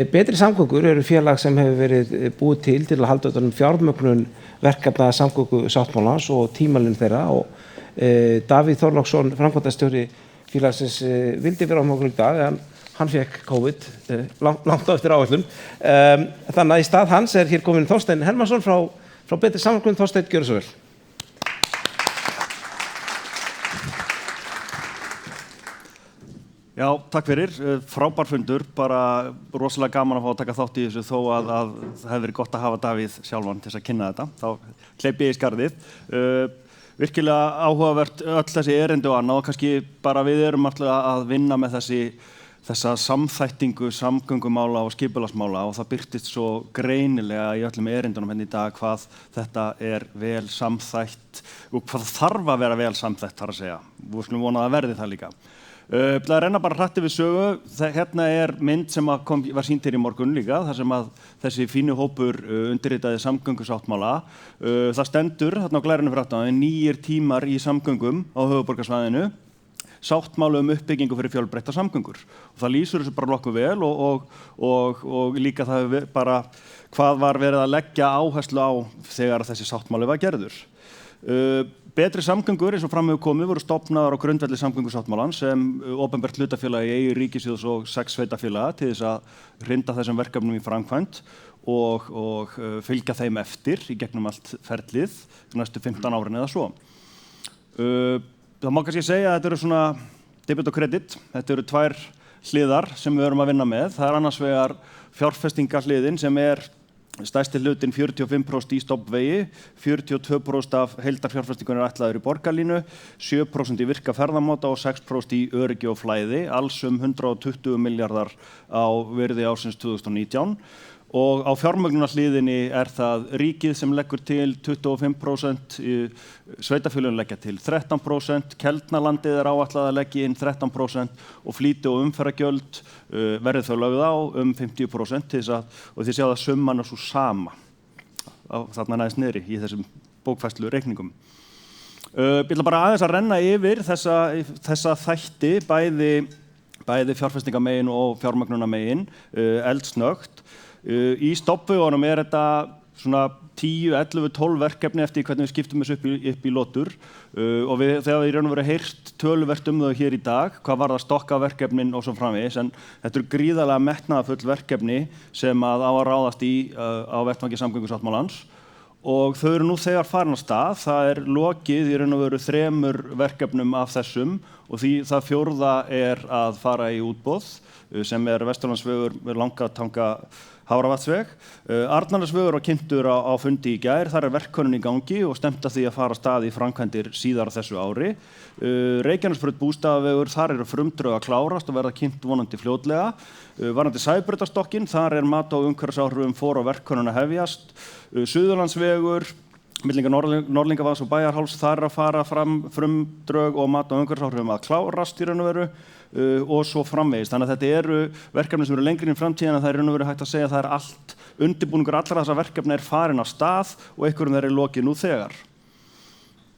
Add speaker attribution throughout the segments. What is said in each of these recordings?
Speaker 1: Betri samgöngur eru félag sem hefur verið búið til að halda utan fjármögnun verkefna samgöngusáttmálans og tímalínu þeirra og Davíð Þorláksson, framkvæmdastjóri félagsins, vildi vera á okkur í dag en hann fékk COVID langt á eftir áætlun. Þannig að í stað hans hér kominn Þorsteinn Hermannsson frá Betri samgöngur. Þorsteinn, gjörðu svo vel.
Speaker 2: Já, takk fyrir. Frábær fundur, bara rosalega gaman að fá að taka þátt í þessu þó að það hefði verið gott að hafa Davíð sjálfan til að kynna þetta. Þá hleyp ég í skarðið. Virkilega áhugavert öll þessi erindi og annað og kannski bara við erum alltaf að vinna með þessa samþættingu samgöngumála og skipulagsmála og það birtist svo greinilega í öllum erindunum hérna í dag hvað þetta vel samþætt og hvað þarf að vera vel samþætt þar að segja. Við skulum vona að verði það líka. Það renna bara hratt yfir sögu. Hérna mynd sem var sýnd hér í morgun líka, þar sem að þessi fínu hópur undirritaði samgöngusáttmála. Það stendur þarna á glærinu fyrir aftan, 9 tímar í samgöngum á höfuðborgarsvæðinu, sáttmála uppbyggingu fyrir fjölbreyttar samgöngur. Og það lýsir þessu bara nokkuð vel og líka það bara hvað var verið að leggja áherslu á þegar þessi sáttmáli var gerður. Betri samgöngur eins og fram hefur komið voru stofnaðar á grundvelli samgöngusáttmálans sem opinbert hlutafélag í eigu ríkissjóðs og 6 sveitarfélaga til þess að hrinda þessum verkefnum í framkvæmd og fylgja þeim eftir í gegnum allt ferlið næstu 15 árin eða svo. Það má kannski segja að þetta eru svona debit og kredit. Þetta eru 2 hliðar sem við erum að vinna með. Það annars vegar fjárfestingahliðin sem stærsti hlutin 45% í stofnvegi, 42% af heildarfjárfestingunni ætlaður í borgarlínu, 7% í virka ferðamáta og 6% í öryggi og flæði, alls 120 milljarðar á virði ársins 2019. Og á fjármögnunarhliðinni það ríkið sem leggur til 25%, sveitarfélögin leggja til 13%, Keldnalandið áætlað að leggja inn 13% og flýti og umferðargjöld verði þau lögð á 50% til þess að, og þið sjáðu að summan svo sama þarna næst niðri í þessum bókfærslu reikningum. Ég ætla bara aðeins að renna yfir þessa þætti, bæði fjárfestingamegin og fjármögnunarmegin, eldsnöggt. Í stofnvegunum þetta svona 10, 11, 12 verkefni eftir hvernig við skiptum þessu upp í lotur og þegar við í raun og veru heyrt töluvert þau hér í dag, hvað var það stokkaverkefnin og svo framvegis, en þetta eru gríðarlega metnaðarfull verkefni sem að ráðast í á vettvangi samgöngusáttmálans og þau eru nú þegar farin af stað. Það lokið í raun og veru 3 verkefnum af þessum og það 4. að fara í útboð sem Vesturlandsvegur Langatanga Hafravatnsveg. Arnarnesvegur var kynntur á fundi í gær, þar verkkönnun í gangi og stefnt að því að fara af stað í framkvæmdir síðar þessu ári. Reykjanesbraut Bústaðavegur, þar frumdrög að klárast og verða kynnt vonandi fljótlega. Varðandi Sæbrautarstokkinn, þar mat á umhverfisáhrifum og verkkönnun að hefjast. Suðurlandsvegur, milli Norðlingavaðs og Bæjarháls, þar að fara fram frumdrög og mat á umhverfisáhrifum að klárast í raun og veru. Og svo framvegis. Þannig að þetta eru verkefni sem eru lengri inn í framtíðina, það raun og veru hægt að segja að það allt undirbúningur allra þessa verkefni farin af stað og einhverjum þeirra lokið nú þegar.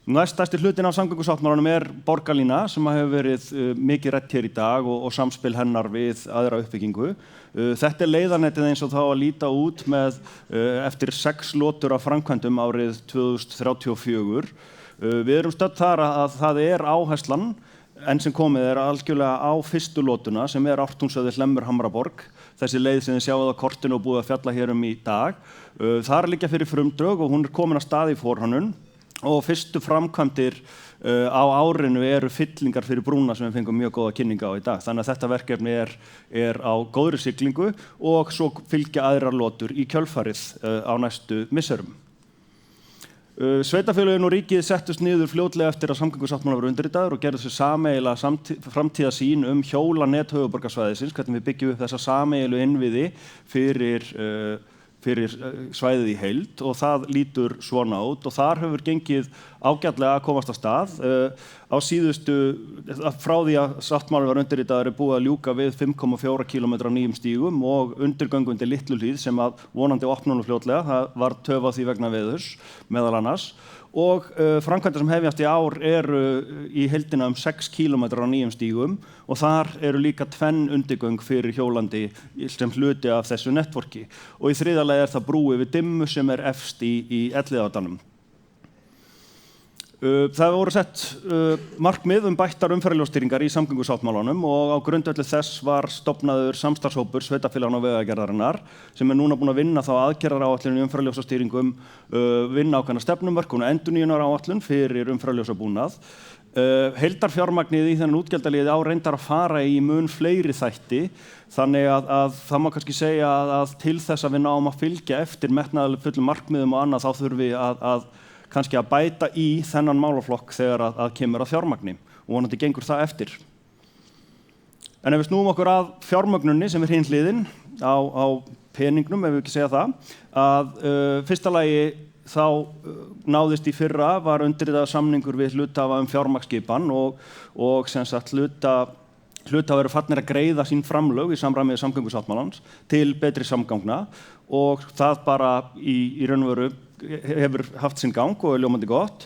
Speaker 2: Næststærsti hlutin af samgöngusáttmálanum borgarlína sem hefur verið mikið rætt hér í dag og samspil hennar við aðra uppbyggingu. Þetta leiðarnetið eins og þá að líta út með eftir 6 lotur af framkvæmdum árið 2034. Við erum stödd þar að það áherslan enn sem komið algjörlega á fyrstu lótuna sem Ártúnshöfði Hlemmur Hamraborg, þessi leið sem þið sjáuð á kortinu og búið að fjalla hér í dag. Þar liggja fyrir frumdrög og hún komin að stað í forhönnun og fyrstu framkvæmdir á árinu fyllingar fyrir brúna sem við fengum mjög góða kynninga á í dag. Þannig að þetta verkefni á góðri siglingu og svo fylgja aðrar lótur í kjölfarið á næstu misserum. Sveitarfélögin og ríkið settust niður fljótlega eftir að samgöngusáttmála var undirritaður og gerðu sér sameiginlega framtíðarsýn hjólanet höfuðborgarsvæðisins, hvernig við byggjum upp þessa sameiginlegu innviði fyrir svæðið í heild og það lítur svona út og þar hefur gengið ágætlega að komast af stað. Á síðustu, frá því að sáttmálinn var undirritaður búið að ljúka við 5,4 km nýjum stígum og undirgöngu undir Litluhlíð sem að vonandi opna nú fljótlega, það var töf á því vegna veðurs meðal annars og framkvæmdir sem hefjast í ár eru í heildina 6 kílómetra á nýjum stígum og þar eru líka 2 undirgöng fyrir hjólandi sem hluti af þessu networki. Og í þriðja lagi það brú yfir Dimmu sem efst í Elliðaárdanum. Það voru sett markmið bættar umferðarljósstýringar í samgöngusáttmálanum og á grundvelli þess var stofnaður samstarfshópur sveitarfélaganna og Vegagerðarinnar sem núna búin að vinna þá aðgerðaráætlun í umferðarljósastýringum, vinna ákveðna stefnumörk og endurnýjunaráætlun fyrir umferðarljósabúnað. Heildarfjármagnið í þennan útgjaldaliði á reyndar að fara í mun fleiri þætti þannig að það má kannski segja að til þess að við náum að fylgja eftir metnaðarfullum markmiðum og annað þá þurfum við að kannski að bæta í þennan málaflokk þegar að kemur að fjármagni og vonandi gengur það eftir. En ef við snúum okkur að fjármögnunni sem hin hliðin á peningnum, ef við ekki segja það, að fyrsta lagi þá náðist í fyrra var undirritað samningur við hluthafa fjármagnsskipan og sem sagt hluthafar eru farnir að greiða sín framlög í samræmi við samgöngusáttmálans til betri samgangna og það bara í raun og veru hefur haft sinn gang og ljómandi gott.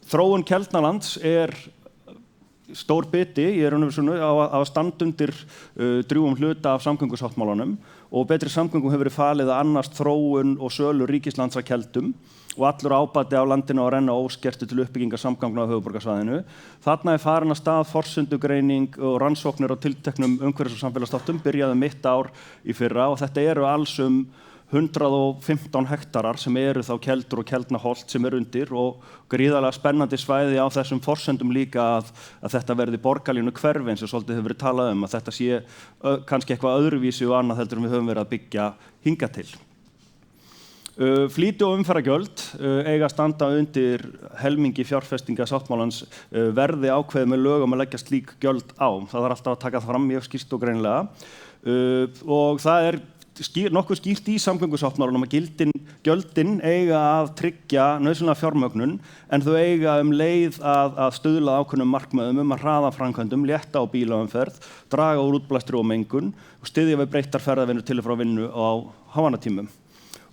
Speaker 2: Þróun Keldnalands stór biti í raun og veru á að standa undir drjúgum hluta af samgöngusáttmálanum og betri samgöngum hefur verið falið að annast þróun og sölu ríkislands að Keldum og allur ábati af landinu að renna óskertu til uppbyggingar samgangna á höfuðborgarsvæðinu. Þarna farin að stað forsendugreining og rannsóknir á tilteknum umhverfis- og samfélagsþáttum byrjaði mitt ár í fyrra og þetta eru alls 115 hektarar sem eru þá Keldur og Keldnaholt sem eru undir og gríðarlega spennandi svæði á þessum forsendum líka að þetta verði borgarlínu hverfi eins og svolítið hefur verið talað að þetta sé kannski eitthvað öðruvísi og annað heldur en við höfum verið að byggja hingað til. Flýti og umferðargjöld eiga að standa undir helmingi fjárfestinga sáttmálans verði ákveðið með lögum að leggja slík gjöld á. Það þarf alltaf að taka það fram mjög skýrt og greinilega og það nokkuð skýrt í samgöngusáttmálanum að gjöldin eiga að tryggja nauðsynlega fjármögnun en þau eiga leið að stuðla ákveðnum markmiðum að hraða framkvæmdum, létta á bílaumferð, draga úr útblæstri og mengun og styðja við breyttar ferðavinnu til og frá vinnu á háannatímum.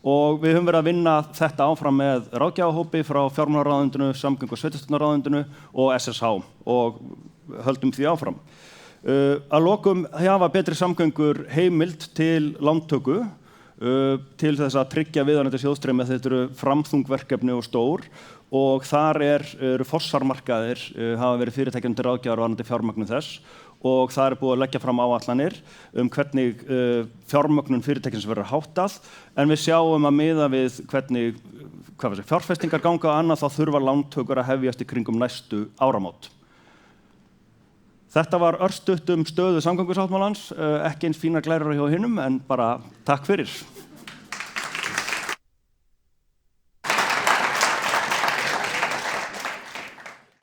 Speaker 2: Og við höfum verið að vinna þetta áfram með ráðgjafahópi frá fjármálaráðuneytinu, samgöngu- og sveitarstjórnarráðuneytinu og SSH og höldum því áfram. Að lokum hafa betri samgöngur heimild til lántöku til þess að tryggja viðunandi sjóðstreymi að þetta eru framþungverkefni og stór og þar eru fossarmarkaðir hafa verið fyrirtækjum til ráðgjafar varðandi fjármögnun þess og það búið að leggja fram áætlanir hvernig fjármögnun fyrirtækjans verður háttað en við sjáum að miða við hvernig fjárfestingar ganga og annað þá þurfa lántökur að hefjast í kringum næstu áramót. Þetta var örstutt stöðu samgöngusáttmálans, ekki eins fínar glærur hjá hinum en bara takk fyrir.